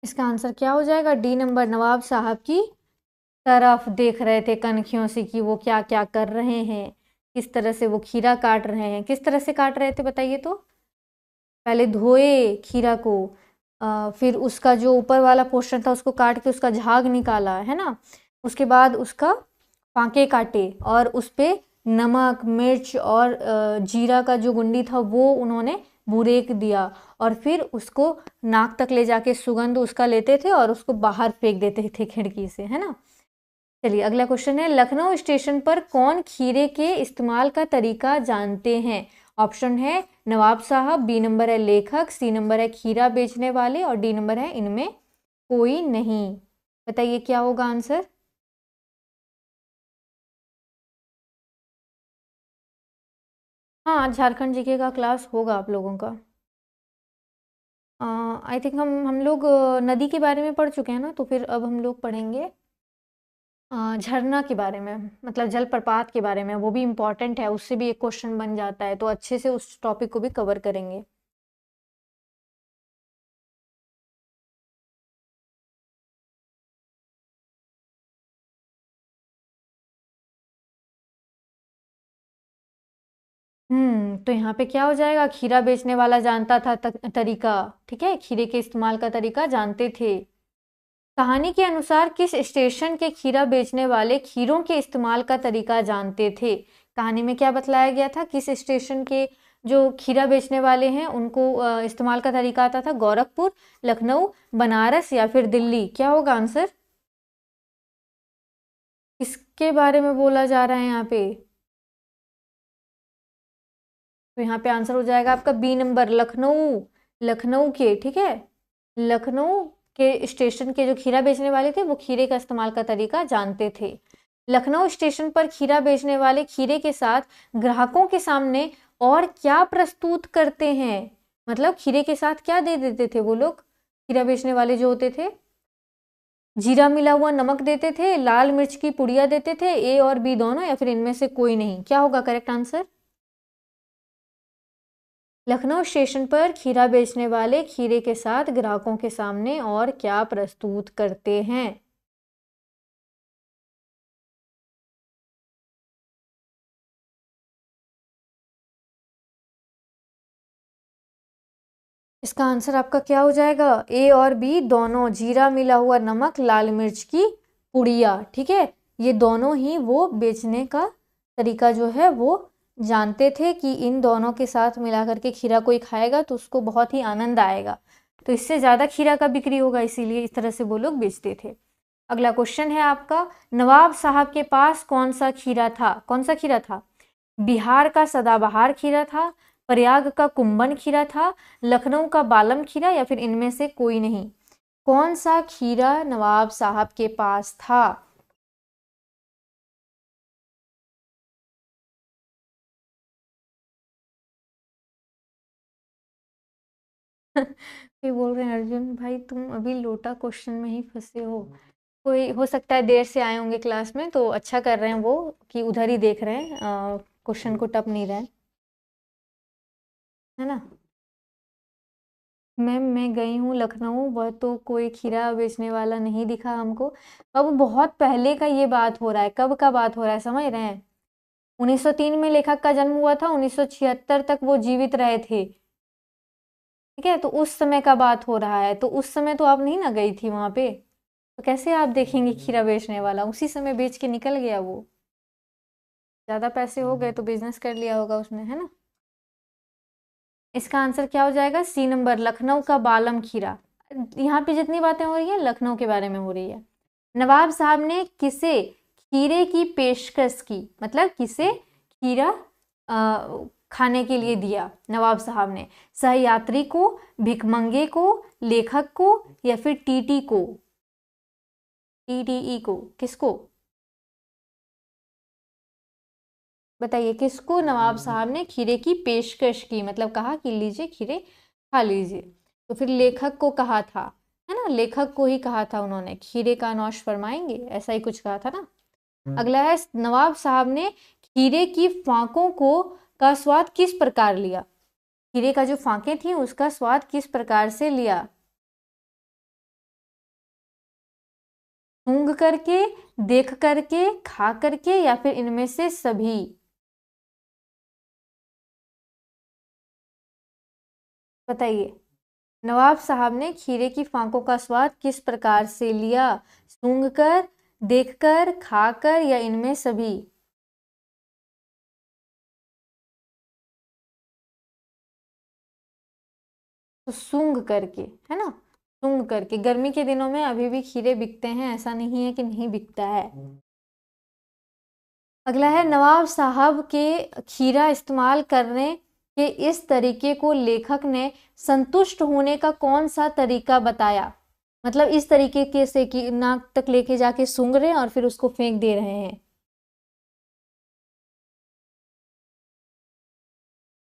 इसका आंसर क्या हो जाएगा, डी नंबर, नवाब साहब की तरफ देख रहे थे कनखियों से कि वो क्या क्या कर रहे हैं, किस तरह से वो खीरा काट रहे हैं। किस तरह से काट रहे थे बताइए तो। पहले धोए खीरा को, फिर उसका जो ऊपर वाला पोर्शन था उसको काट के उसका झाग निकाला, है ना। उसके बाद उसका फांके काटे और उस पे नमक मिर्च और जीरा का जो गुंडी था वो उन्होंने बुरेक दिया, और फिर उसको नाक तक ले जाके सुगंध उसका लेते थे और उसको बाहर फेंक देते थे खिड़की से, है ना। चलिए अगला क्वेश्चन है, लखनऊ स्टेशन पर कौन खीरे के इस्तेमाल का तरीका जानते हैं। ऑप्शन है नवाब साहब, बी नंबर है लेखक, सी नंबर है खीरा बेचने वाले, और डी नंबर है इनमें कोई नहीं। बताइए क्या होगा आंसर। हाँ, झारखंड जीके का क्लास होगा आप लोगों का। आई थिंक हम लोग नदी के बारे में पढ़ चुके हैं ना, तो फिर अब हम लोग पढ़ेंगे झरना के बारे में, मतलब जलप्रपात के बारे में। वो भी इम्पॉर्टेंट है, उससे भी एक क्वेश्चन बन जाता है, तो अच्छे से उस टॉपिक को भी कवर करेंगे। तो यहाँ पे क्या हो जाएगा, खीरा बेचने वाला जानता था तरीका, ठीक है, खीरे के इस्तेमाल का तरीका जानते थे। कहानी के अनुसार किस स्टेशन के खीरा बेचने वाले खीरों के इस्तेमाल का तरीका जानते थे। कहानी में क्या बतलाया गया था, किस स्टेशन के जो खीरा बेचने वाले हैं उनको इस्तेमाल का तरीका आता था, गोरखपुर, लखनऊ, बनारस, या फिर दिल्ली। क्या होगा आंसर, किसके बारे में बोला जा रहा है यहाँ पे। तो यहाँ पे आंसर हो जाएगा आपका बी नंबर, लखनऊ, लखनऊ के, ठीक है, लखनऊ के स्टेशन के जो खीरा बेचने वाले थे वो खीरे का इस्तेमाल का तरीका जानते थे। लखनऊ स्टेशन पर खीरा बेचने वाले खीरे के साथ ग्राहकों के सामने और क्या प्रस्तुत करते हैं, मतलब खीरे के साथ क्या दे देते थे वो लोग, खीरा बेचने वाले जो होते थे, जीरा मिला हुआ नमक देते थे, लाल मिर्च की पुड़िया देते थे, ए और बी दोनों या फिर इनमें से कोई नहीं, क्या होगा करेक्ट आंसर। लखनऊ स्टेशन पर खीरा बेचने वाले खीरे के साथ ग्राहकों के सामने और क्या प्रस्तुत करते हैं। इसका आंसर आपका क्या हो जाएगा, ए और बी दोनों, जीरा मिला हुआ नमक, लाल मिर्च की पुड़िया, ठीक है, ये दोनों ही वो बेचने का तरीका जो है वो जानते थे कि इन दोनों के साथ मिला करके खीरा कोई खाएगा तो उसको बहुत ही आनंद आएगा, तो इससे ज़्यादा खीरा का बिक्री होगा, इसीलिए इस तरह से वो लोग बेचते थे। अगला क्वेश्चन है आपका, नवाब साहब के पास कौन सा खीरा था, कौन सा खीरा था, बिहार का सदाबहार खीरा था, प्रयाग का कुंभन खीरा था, लखनऊ का बालम खीरा या फिर इनमें से कोई नहीं, कौन सा खीरा नवाब साहब के पास था। फिर बोल रहे हैं अर्जुन भाई तुम अभी लोटा क्वेश्चन में ही फंसे हो, कोई हो सकता है देर से आए होंगे क्लास में, तो अच्छा कर रहे हैं वो कि उधर ही देख रहे हैं, क्वेश्चन को टप नहीं रहे हैं, है ना। मैम मैं गई हूँ लखनऊ, वह तो कोई खीरा बेचने वाला नहीं दिखा हमको। अब बहुत पहले का ये बात हो रहा है, कब का बात हो रहा है समझ रहे हैं, 1903 में लेखक का जन्म हुआ था, 1976 तक वो जीवित रहे थे, ठीक है, तो उस समय का बात हो रहा है, तो उस समय तो आप नहीं ना गई थी वहां पे, तो कैसे आप देखेंगे खीरा बेचने वाला, उसी समय बेच के निकल गया वो, ज्यादा पैसे हो गए तो बिजनेस कर लिया होगा उसने, है ना। इसका आंसर क्या हो जाएगा, सी नंबर, लखनऊ का बालम खीरा। यहाँ पे जितनी बातें हो रही है लखनऊ के बारे में हो रही है। नवाब साहब ने किसे खीरे की पेशकश की, मतलब किसे खीरा खाने के लिए दिया नवाब साहब ने, सहयात्री को, भिखमंगे को, लेखक को या फिर टीटी को, टीटीई को, किसको बताइए, किसको नवाब साहब ने खीरे की पेशकश की, मतलब कहा कि लीजिए खीरे खा लीजिए, तो फिर लेखक को कहा था, है ना, लेखक को ही कहा था उन्होंने, खीरे का नौश फरमाएंगे ऐसा ही कुछ कहा था ना। अगला है, नवाब साहब ने खीरे की फांकों को का स्वाद किस प्रकार लिया, खीरे का जो फांके थी उसका स्वाद किस प्रकार से लिया, सूंघ करके, देख करके, खा करके या फिर इनमें से सभी, बताइए। नवाब साहब ने खीरे की फांकों का स्वाद किस प्रकार से लिया, सूंघकर, देखकर, खाकर या इनमें सभी। तो सूंघ करके, है ना, सूंघ करके, गर्मी के दिनों में अभी भी खीरे बिकते हैं, ऐसा नहीं है कि नहीं बिकता है। अगला है, नवाब साहब के खीरा इस्तेमाल करने के इस तरीके को लेखक ने संतुष्ट होने का कौन सा तरीका बताया, मतलब इस तरीके के से कि नाक तक लेके जाके सूंघ रहे हैं और फिर उसको फेंक दे रहे हैं।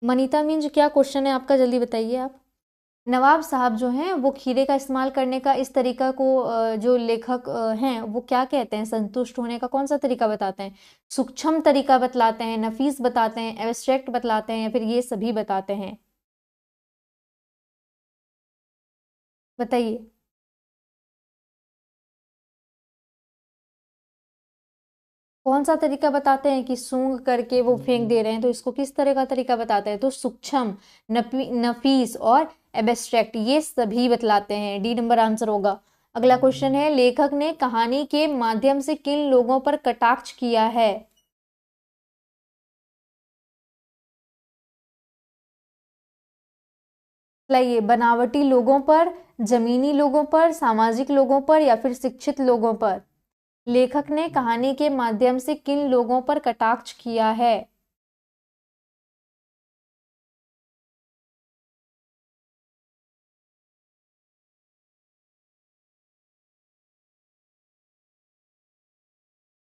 मनीता मीन्स क्या क्वेश्चन है आपका, जल्दी बताइए आप। नवाब साहब जो हैं वो खीरे का इस्तेमाल करने का इस तरीका को जो लेखक हैं वो क्या कहते हैं, संतुष्ट होने का कौन सा तरीका बताते हैं, सूक्ष्म तरीका बतलाते हैं, नफीस बताते हैं, एब्स्ट्रैक्ट बतलाते हैं या फिर ये सभी बताते हैं, बताइए। कौन सा तरीका बताते हैं कि सूंघ करके वो फेंक दे रहे हैं, तो इसको किस तरह का तरीका बताते हैं, तो सूक्ष्म, नफीस और एब्स्ट्रैक्ट ये सभी बतलाते हैं, डी नंबर आंसर होगा। अगला क्वेश्चन है, लेखक ने कहानी के माध्यम से किन लोगों पर कटाक्ष किया है, लाइए, बनावटी लोगों पर, जमीनी लोगों पर, सामाजिक लोगों पर या फिर शिक्षित लोगों पर, लेखक ने कहानी के माध्यम से किन लोगों पर कटाक्ष किया है।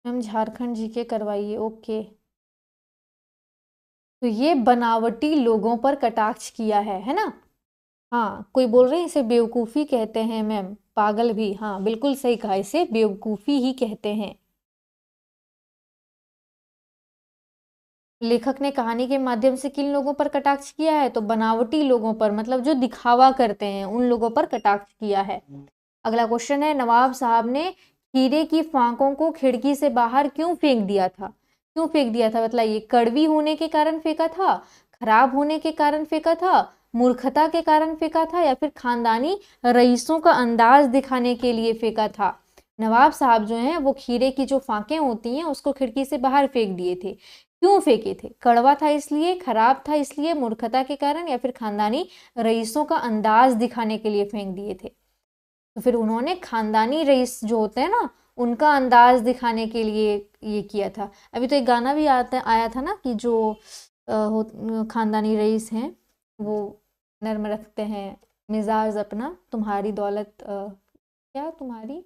हम झारखंड जीके करवाइए, ओके। तो ये बनावटी लोगों पर कटाक्ष किया है ना। हाँ, कोई बोल रहे हैं इसे बेवकूफ़ी कहते हैं मैम, पागल भी, हाँ बिल्कुल सही कहा, इसे बेवकूफ़ी ही कहते हैं। लेखक ने कहानी के माध्यम से किन लोगों पर कटाक्ष किया है, तो बनावटी लोगों पर, मतलब जो दिखावा करते हैं उन लोगों पर कटाक्ष किया है। अगला क्वेश्चन है, नवाब साहब ने खीरे की फांकों को खिड़की से बाहर क्यों फेंक दिया था? क्यों फेंक दिया था बताइए? कड़वी होने के कारण फेंका था, खराब होने के कारण फेंका था, मूर्खता के कारण फेंका था, या फिर खानदानी रईसों का अंदाज दिखाने के लिए फेंका था? नवाब साहब जो हैं वो खीरे की जो फांकें होती हैं उसको खिड़की से बाहर फेंक दिए थे। क्यों फेंके थे? कड़वा था इसलिए, खराब था इसलिए, मूर्खता के कारण, या फिर खानदानी रईसों का अंदाज दिखाने के लिए फेंक दिए थे? तो फिर उन्होंने खानदानी रईस जो होते हैं ना उनका अंदाज दिखाने के लिए ये किया था। अभी तो एक गाना भी आया था ना कि जो खानदानी रईस हैं वो नर्म रखते हैं मिजाज अपना, तुम्हारी दौलत क्या तुम्हारी,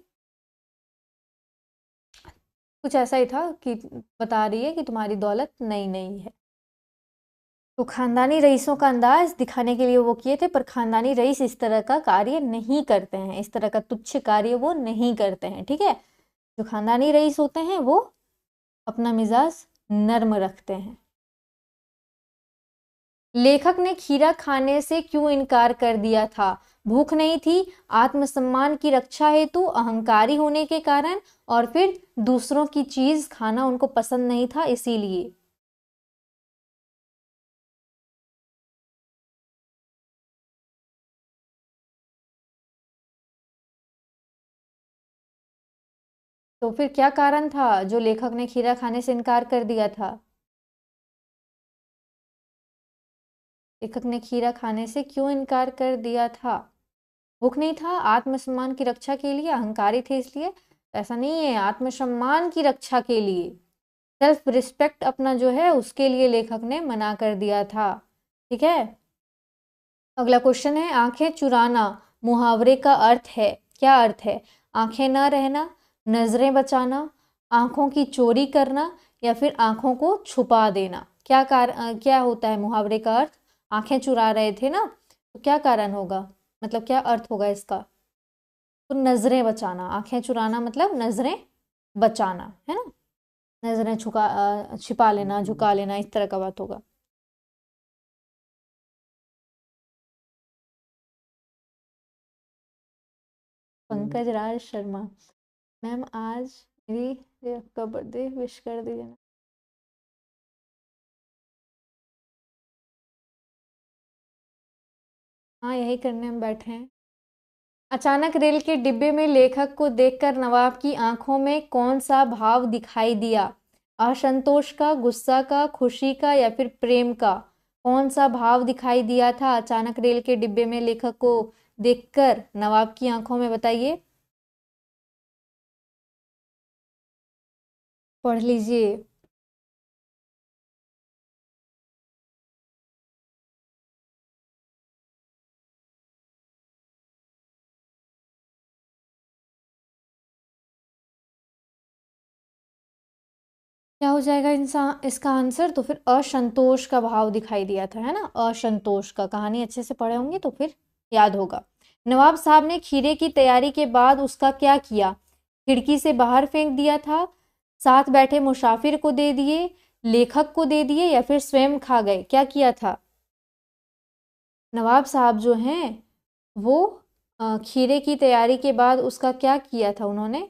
कुछ ऐसा ही था कि बता रही है कि तुम्हारी दौलत नई नई है। तो खानदानी रईसों का अंदाज दिखाने के लिए वो किए थे, पर खानदानी रईस इस तरह का कार्य नहीं करते हैं, इस तरह का तुच्छ कार्य वो नहीं करते हैं, ठीक है। जो खानदानी रईस होते हैं वो अपना मिजाज नर्म रखते हैं। लेखक ने खीरा खाने से क्यों इनकार कर दिया था? भूख नहीं थी, आत्मसम्मान की रक्षा हेतु, अहंकारी होने के कारण, और फिर दूसरों की चीज खाना उनको पसंद नहीं था इसीलिए। तो फिर क्या कारण था जो लेखक ने खीरा खाने से इनकार कर दिया था? लेखक ने खीरा खाने से क्यों इनकार कर दिया था? भूख नहीं था, आत्मसम्मान की रक्षा के लिए, अहंकारी थे इसलिए? ऐसा नहीं है, आत्मसम्मान की रक्षा के लिए, सेल्फ रिस्पेक्ट अपना जो है उसके लिए लेखक ने मना कर दिया था, ठीक है। अगला क्वेश्चन है, आंखें चुराना मुहावरे का अर्थ है, क्या अर्थ है? आंखें ना रहना, नजरें बचाना, आंखों की चोरी करना, या फिर आंखों को छुपा देना? क्या होता है मुहावरे का अर्थ? आंखें चुरा रहे थे ना, तो क्या कारण होगा, मतलब क्या अर्थ होगा इसका? तो नजरें बचाना, आंखें चुराना मतलब नजरें बचाना, है ना, नजरें छिपा लेना, झुका लेना, इस तरह का बात होगा। पंकज राज शर्मा, मैम आज मेरी आपका बर्थडे विश कर दीजिए ना। हाँ यही करने हम बैठे हैं। अचानक रेल के डिब्बे में लेखक को देखकर नवाब की आंखों में कौन सा भाव दिखाई दिया? असंतोष का, गुस्सा का, खुशी का, या फिर प्रेम का? कौन सा भाव दिखाई दिया था अचानक रेल के डिब्बे में लेखक को देखकर नवाब की आंखों में, बताइए। पढ़ लीजिए। क्या हो जाएगा इंसान इसका आंसर? तो फिर असंतोष का भाव दिखाई दिया था, है ना, असंतोष का। कहानी अच्छे से पढ़े होंगे तो फिर याद होगा। नवाब साहब ने खीरे की तैयारी के बाद उसका क्या किया? खिड़की से बाहर फेंक दिया था, साथ बैठे मुसाफिर को दे दिए, लेखक को दे दिए, या फिर स्वयं खा गए? क्या किया था? नवाब साहब जो हैं वो खीरे की तैयारी के बाद उसका क्या किया था उन्होंने?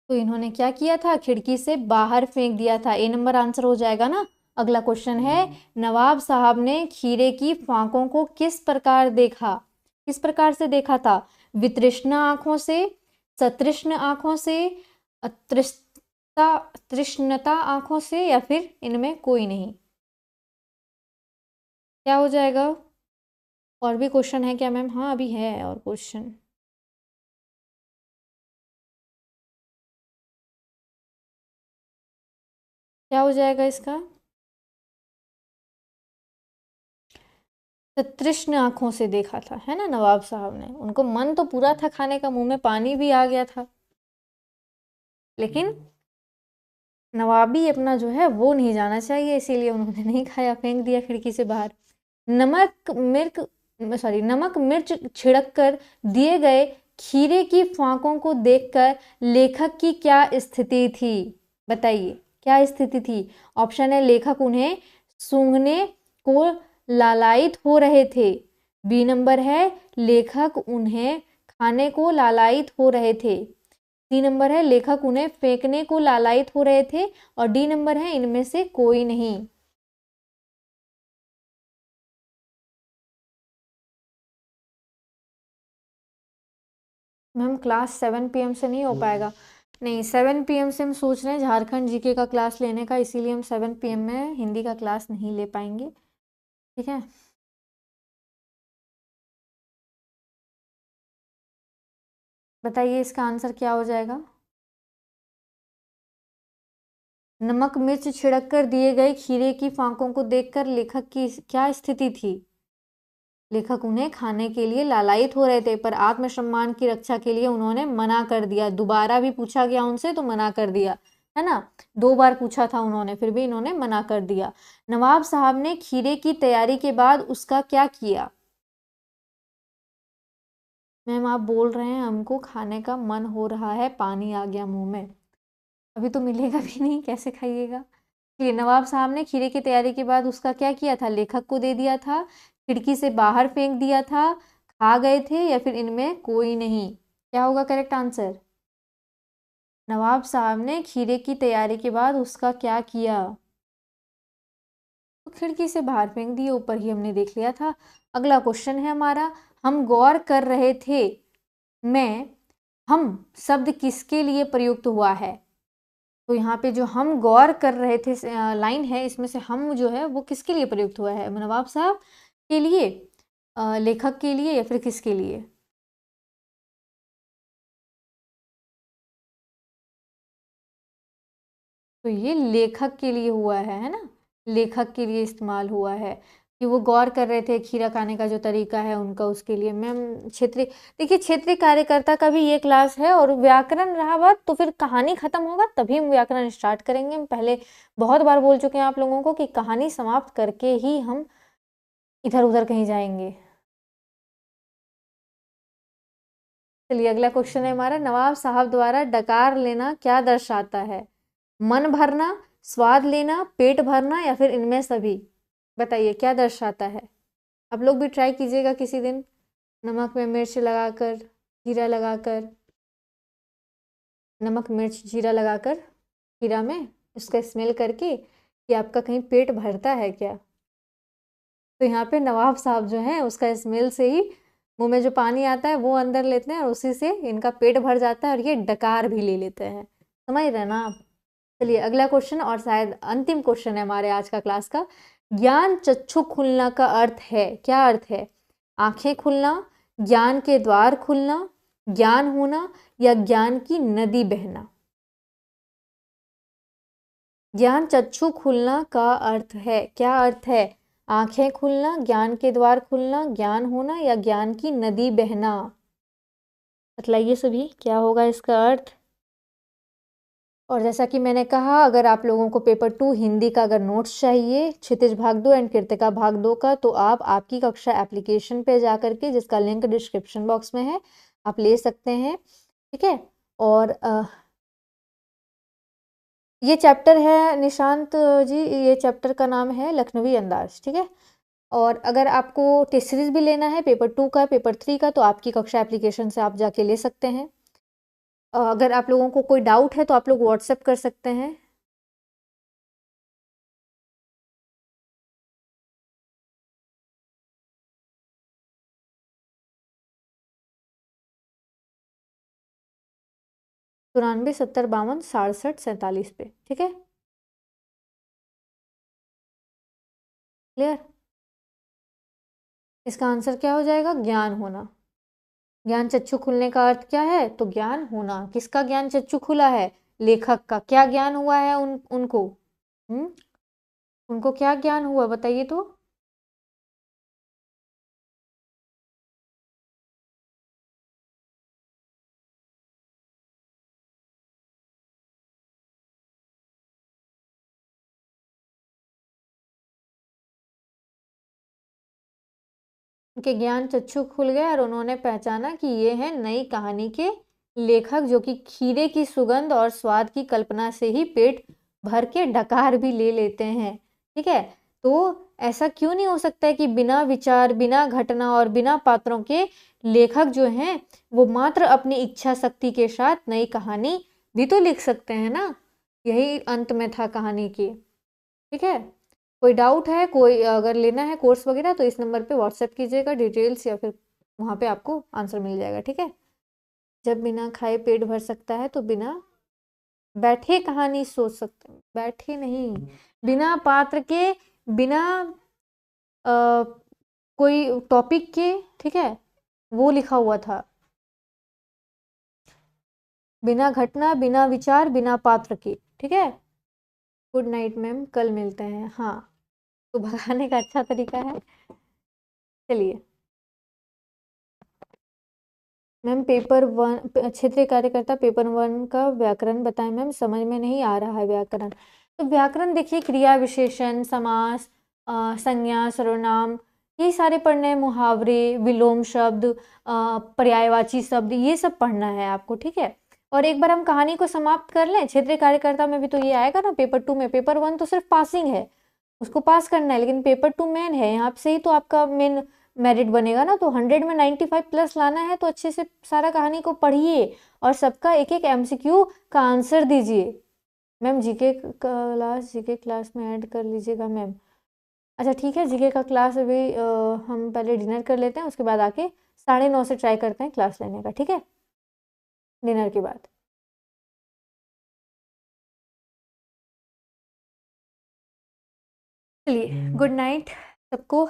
तो इन्होंने क्या किया था? खिड़की से बाहर फेंक दिया था। ए नंबर आंसर हो जाएगा ना। अगला क्वेश्चन है, नवाब साहब ने खीरे की फांकों को किस प्रकार देखा? किस प्रकार से देखा था? वितृष्णा आंखों से, सतृष्ण आंखों से, तृष्णता आंखों से, या फिर इनमें कोई नहीं? क्या हो जाएगा? और भी क्वेश्चन है क्या मैम? हाँ अभी है और क्वेश्चन। क्या हो जाएगा इसका? तृष्ण आंखों से देखा था, है ना नवाब साहब ने। उनको मन तो पूरा था खाने का, मुंह में पानी भी आ गया था, लेकिन नवाबी अपना जो है वो नहीं जाना चाहिए, इसीलिए उन्होंने नहीं खाया, फेंक दिया खिड़की से बाहर। नमक मिर्च नमक मिर्च छिड़क कर दिए गए खीरे की फांकों को देखकर लेखक की क्या स्थिति थी? बताइए क्या स्थिति थी। ऑप्शन है, लेखक उन्हें सूंघने को लालायित हो रहे थे। बी नंबर है, लेखक उन्हें खाने को लालायित हो रहे थे। सी नंबर है, लेखक उन्हें फेंकने को लालायित हो रहे थे। और डी नंबर है, इनमें से कोई नहीं। मैम क्लास 7 PM से नहीं हो पाएगा। नहीं, 7 PM से हम सोच रहे हैं झारखंड जीके का क्लास लेने का, इसीलिए हम 7 PM में हिंदी का क्लास नहीं ले पाएंगे। ठीक है, बताइए इसका आंसर क्या हो जाएगा। नमक मिर्च छिड़क कर दिए गए खीरे की फांकों को देखकर लेखक की क्या स्थिति थी? लेखक उन्हें खाने के लिए लालायित हो रहे थे, पर आत्मसम्मान की रक्षा के लिए उन्होंने मना कर दिया। दोबारा भी पूछा गया उनसे तो मना कर दिया, है ना। 2 बार पूछा था उन्होंने, फिर भी इन्होंने मना कर दिया। नवाब साहब ने खीरे की तैयारी के बाद उसका क्या किया? मैम आप बोल रहे हैं हमको खाने का मन हो रहा है, पानी आ गया मुंह में, अभी तो मिलेगा भी नहीं, कैसे खाइएगा। ये नवाब साहब ने खीरे की तैयारी के बाद उसका क्या किया था? लेखक को दे दिया था, खिड़की से बाहर फेंक दिया था, खा गए थे, या फिर इनमें कोई नहीं। क्या होगा करेक्ट आंसर? नवाब साहब ने खीरे की तैयारी के बाद उसका क्या किया? तो खिड़की से बाहर फेंक दिए, ऊपर ही हमने देख लिया था। अगला क्वेश्चन है हमारा, हम गौर कर रहे थे मैं हम शब्द किसके लिए प्रयुक्त हुआ है? तो यहाँ पे जो हम गौर कर रहे थे लाइन है, इसमें से हम जो है वो किसके लिए प्रयुक्त हुआ है? नवाब साहब के लिए, लेखक के लिए, या फिर किसके लिए? तो ये लेखक के लिए हुआ है ना, लेखक के लिए इस्तेमाल हुआ है कि वो गौर कर रहे थे खीरा खाने का जो तरीका है उनका, उसके लिए। मैम क्षेत्रीय, देखिए क्षेत्रीय कार्यकर्ता का भी ये क्लास है, और व्याकरण रहा बात तो फिर कहानी खत्म होगा तभी हम व्याकरण स्टार्ट करेंगे। हम पहले बहुत बार बोल चुके हैं आप लोगों को कि कहानी समाप्त करके ही हम इधर उधर कहीं जाएंगे। चलिए अगला क्वेश्चन है हमारा, नवाब साहब द्वारा डकार लेना क्या दर्शाता है? मन भरना, स्वाद लेना, पेट भरना, या फिर इनमें सभी? बताइए क्या दर्शाता है। आप लोग भी ट्राई कीजिएगा किसी दिन, नमक में मिर्च लगाकर, जीरा लगाकर, नमक मिर्च जीरा लगाकर खीरा में उसका स्मेल करके कि आपका कहीं पेट भरता है क्या। तो यहाँ पे नवाब साहब जो हैं उसका स्मेल से ही मुंह में जो पानी आता है वो अंदर लेते हैं, और उसी से इनका पेट भर जाता है, और ये डकार भी ले लेते हैं। समझ रहे हैं ना आप। चलिए अगला क्वेश्चन, और शायद अंतिम क्वेश्चन है हमारे आज का क्लास का। ज्ञान चक्षु खुलना का अर्थ है, क्या अर्थ है? आंखें खुलना, ज्ञान के द्वार खुलना, ज्ञान होना, या ज्ञान की नदी बहना? ज्ञान चक्षु खुलना का अर्थ है, क्या अर्थ है? आंखें खुलना, ज्ञान के द्वार खुलना, ज्ञान होना, या ज्ञान की नदी बहना? बतलाइए सभी क्या होगा इसका अर्थ। और जैसा कि मैंने कहा, अगर आप लोगों को पेपर 2 हिंदी का अगर नोट्स चाहिए, क्षितिज भाग 2 एंड कृतिका भाग 2 का, तो आप आपकी कक्षा एप्लीकेशन पे जा करके, जिसका लिंक डिस्क्रिप्शन बॉक्स में है, आप ले सकते हैं। ठीक है, और ये चैप्टर है निशांत जी, ये चैप्टर का नाम है लखनवी अंदाज। ठीक है, और अगर आपको टेस्ट सीरीज भी लेना है पेपर 2 का, पेपर 3 का, तो आपकी कक्षा एप्लीकेशन से आप जाके ले सकते हैं। अगर आप लोगों को कोई डाउट है तो आप लोग व्हाट्सएप कर सकते हैं। चौरानवे 70 52 67 47 पे। ठीक है, क्लियर। इसका आंसर क्या हो जाएगा? ज्ञान होना। ज्ञान चक्षु खुलने का अर्थ क्या है? तो ज्ञान होना। किसका ज्ञान चक्षु खुला है? लेखक का। क्या ज्ञान हुआ है उनको? उनको क्या ज्ञान हुआ बताइए तो। उनके ज्ञान चक्षु खुल गए और उन्होंने पहचाना कि ये है नई कहानी के लेखक, जो कि खीरे की सुगंध और स्वाद की कल्पना से ही पेट भर के डकार भी ले लेते हैं। ठीक है, तो ऐसा क्यों नहीं हो सकता है कि बिना विचार, बिना घटना और बिना पात्रों के लेखक जो हैं वो मात्र अपनी इच्छा शक्ति के साथ नई कहानी भी तो लिख सकते हैं ना। यही अंत में था कहानी की। ठीक है, कोई डाउट है, कोई अगर लेना है कोर्स वगैरह तो इस नंबर पे व्हाट्सएप कीजिएगा डिटेल्स, या फिर वहाँ पे आपको आंसर मिल जाएगा। ठीक है, जब बिना खाए पेट भर सकता है तो बिना बैठे कहानी सोच सकते हैं, बैठे नहीं, बिना पात्र के, बिना कोई टॉपिक के। ठीक है, वो लिखा हुआ था, बिना घटना, बिना विचार, बिना पात्र के। ठीक है, गुड नाइट मैम, कल मिलते हैं। हाँ, तो भगाने का अच्छा तरीका है। चलिए मैम, पेपर 1 क्षेत्रीय कार्यकर्ता पेपर 1 का व्याकरण बताएं मैम, समझ में नहीं आ रहा है व्याकरण। तो व्याकरण देखिए, क्रिया विशेषण, समास, संज्ञा, सर्वनाम, ये सारे पढ़ने हैं, मुहावरे, विलोम शब्द, पर्यायवाची शब्द, ये सब पढ़ना है आपको। ठीक है, और एक बार हम कहानी को समाप्त कर लें। क्षेत्रीय कार्यकर्ता में भी तो ये आएगा ना पेपर 2 में। पेपर 1 तो सिर्फ पासिंग है, उसको पास करना है, लेकिन पेपर 2 मेन है, यहाँ से ही तो आपका मेन मेरिट बनेगा ना। तो 100 में 95 प्लस लाना है, तो अच्छे से सारा कहानी को पढ़िए और सबका एक एक MCQ का आंसर दीजिए। मैम जीके क्लास में ऐड कर लीजिएगा मैम। अच्छा ठीक है, जीके का क्लास अभी हम पहले डिनर कर लेते हैं, उसके बाद आके 9:30 से ट्राई करते हैं क्लास लेने का। ठीक है, डिनर के बाद। चलिए, गुड नाइट सबको।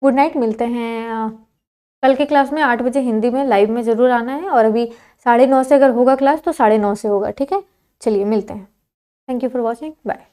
गुड नाइट, मिलते हैं कल के क्लास में 8 बजे हिंदी में लाइव में ज़रूर आना है, और अभी 9:30 से अगर होगा क्लास तो 9:30 से होगा। ठीक है, चलिए मिलते हैं। Thank you for watching, bye.